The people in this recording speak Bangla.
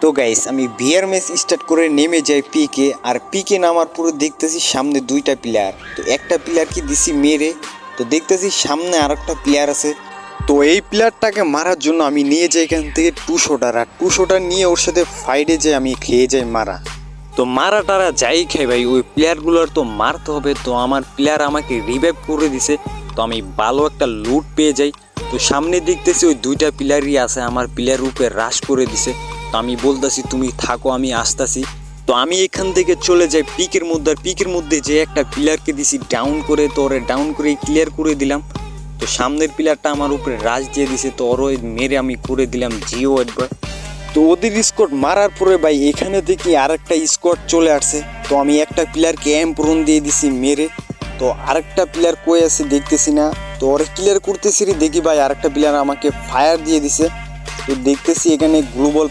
তো গাইস আমি বিয়ার ম্যাচ স্টার্ট করে নেমে যাই পিকে, আর পিকে নামার পরে দেখতেছি সামনে দুইটা প্লেয়ার। তো একটা প্লেয়ারকে দিছি মেরে, তো দেখতেছি সামনে আর একটা প্লেয়ার আছে। তো এই প্লেয়ারটাকে মারার জন্য আমি নিয়ে যাই এখান থেকে 2 শটার, আর 2 শটার নিয়ে ওর সাথে ফাইটে যাই, আমি খেয়ে যাই মারা। তো মারা টারা যাই খাই ভাই, ওই প্লেয়ারগুলোর তো মারতে হবে। তো আমার প্লেয়ার আমাকে রিভাইভ করে দিছে, তো আমি ভালো একটা লুট পেয়ে যাই। তো সামনে দেখতেছি ওই দুইটা প্লেয়ারই আছে, আমার প্লেয়ার উপরে রাশ করে দিছে। তো আমি বলতেছি তুমি থাকো, আমি আসতেছি। তো আমি এখান থেকে চলে যাই পিকের মধ্যে, আর পিকের মধ্যে যে একটা প্লেয়ারকে দিছি ডাউন করে, তো ওরে ডাউন করে ক্লিয়ার করে দিলাম। তো সামনের প্লেয়ারটা আমার উপরে রাশ দিয়ে দিছে, তো ওরও মেরে আমি করে দিলাম জিও একবার। তো ওদের স্কোয়াড মারার পরে ভাই এখানে দেখি আর একটা স্কোয়াড চলে আসছে। তো আমি একটা প্লেয়ারকে এমপ্রন দিয়ে দিছি মেরে। তো আরেকটা প্লেয়ার কই আছে দেখতেছি না, তো ওরা ক্লিয়ার করতেছি দেখি ভাই আরেকটা প্লেয়ার আমাকে ফায়ার দিয়ে দিছে। তো দেখতেছি এখানে গ্লোবাল